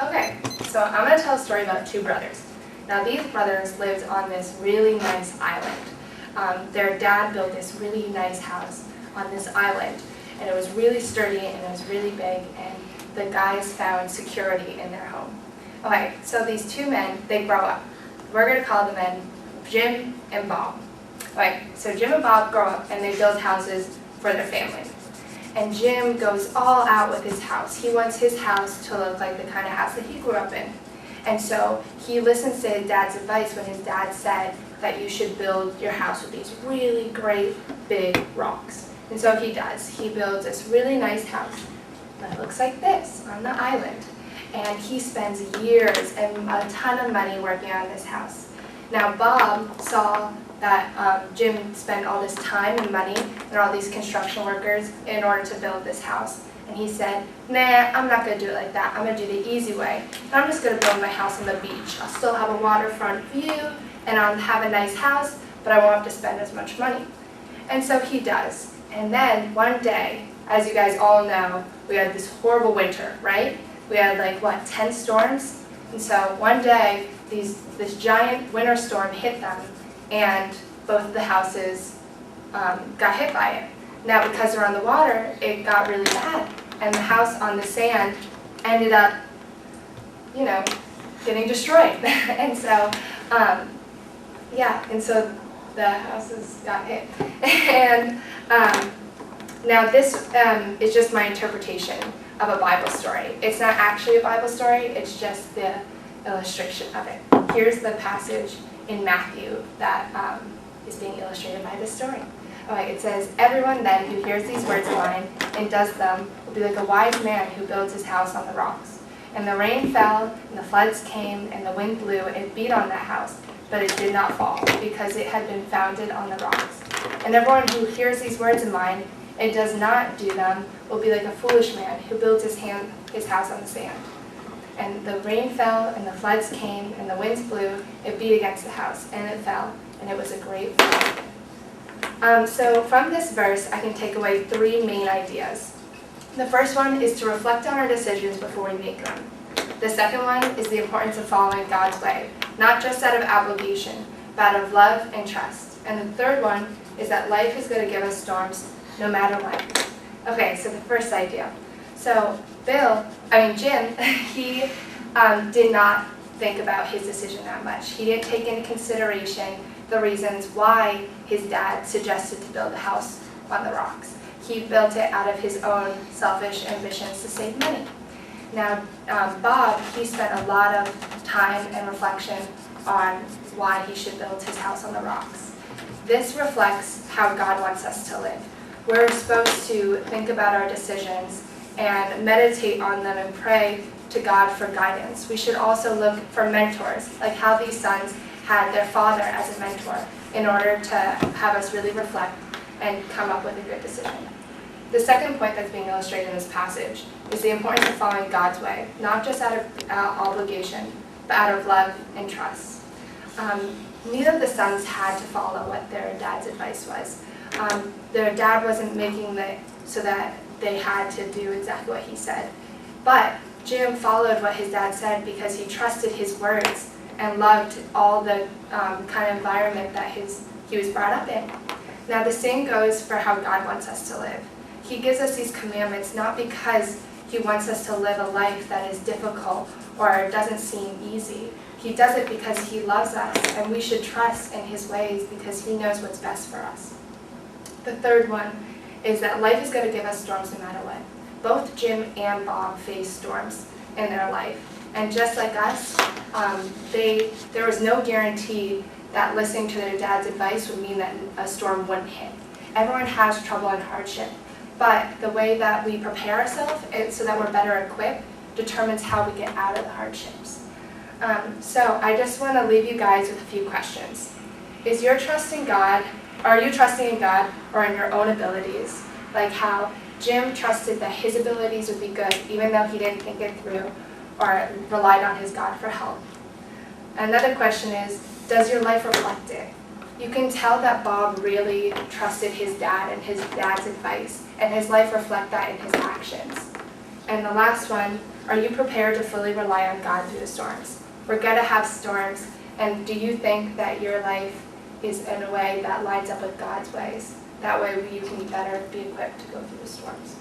Okay, so I'm going to tell a story about two brothers. Now these brothers lived on this really nice island. Their dad built this really nice house on this island, and it was really sturdy and it was really big, and the guys found security in their home. Okay, so these two men, they grow up. We're going to call the men Jim and Bob. Okay, so Jim and Bob grow up and they build houses for their family. And Jim goes all out with his house. He wants his house to look like the kind of house that he grew up in. And so he listens to his dad's advice when his dad said that you should build your house with these really great big rocks. And so he does. He builds this really nice house that looks like this on the island. And he spends years and a ton of money working on this house. Now Bob saw that Jim spent all this time and money and all these construction workers in order to build this house. And he said, nah, I'm not going to do it like that. I'm going to do the easy way. And I'm just going to build my house on the beach. I'll still have a waterfront view and I'll have a nice house, but I won't have to spend as much money. And so he does. And then one day, as you guys all know, we had this horrible winter, right? We had like, what, 10 storms? And so one day, this giant winter storm hit them, and both of the houses got hit by it. Now, because they're on the water, it got really bad, and the house on the sand ended up, getting destroyed. And so, and so the houses got hit. And now this is just my interpretation of a Bible story. It's not actually a Bible story, it's just the illustration of it. Here's the passage in Matthew that is being illustrated by this story. Okay, it says, "Everyone then who hears these words of mine and does them will be like a wise man who builds his house on the rocks. And the rain fell, and the floods came, and the wind blew, and it beat on that house, but it did not fall, because it had been founded on the rocks. And everyone who hears these words of mine and does not do them will be like a foolish man who builds his house on the sand. And the rain fell, and the floods came, and the winds blew, it beat against the house, and it fell, and it was a great fall." So from this verse, I can take away three main ideas. The first one is to reflect on our decisions before we make them. The second one is the importance of following God's way, not just out of obligation, but out of love and trust. And the third one is that life is going to give us storms no matter what. Okay, so the first idea. So Jim, he did not think about his decision that much. He didn't take into consideration the reasons why his dad suggested to build a house on the rocks. He built it out of his own selfish ambitions to save money. Now, Bob, he spent a lot of time and reflection on why he should build his house on the rocks. This reflects how God wants us to live. We're supposed to think about our decisions and meditate on them and pray to God for guidance. We should also look for mentors, like how these sons had their father as a mentor in order to have us really reflect and come up with a good decision. The second point that's being illustrated in this passage is the importance of following God's way, not just out of obligation, but out of love and trust. Neither of the sons had to follow what their dad's advice was. Their dad wasn't making it so that they had to do exactly what he said. But Jim followed what his dad said because he trusted his words and loved all the kind of environment that he was brought up in. Now the same goes for how God wants us to live. He gives us these commandments not because he wants us to live a life that is difficult or doesn't seem easy. He does it because he loves us, and we should trust in his ways because he knows what's best for us. The third one is that life is going to give us storms no matter what. Both Jim and Bob faced storms in their life. And just like us, there was no guarantee that listening to their dad's advice would mean that a storm wouldn't hit. Everyone has trouble and hardship, but the way that we prepare ourselves so that we're better equipped determines how we get out of the hardships. So I just want to leave you guys with a few questions. Are you trusting in God or in your own abilities? Like how Jim trusted that his abilities would be good even though he didn't think it through or relied on his God for help. Another question is, does your life reflect it? You can tell that Bob really trusted his dad and his dad's advice, and his life reflects that in his actions. And the last one, are you prepared to fully rely on God through the storms? We're going to have storms, and do you think that your life is in a way that lines up with God's ways? That way you can be better, be equipped to go through the storms.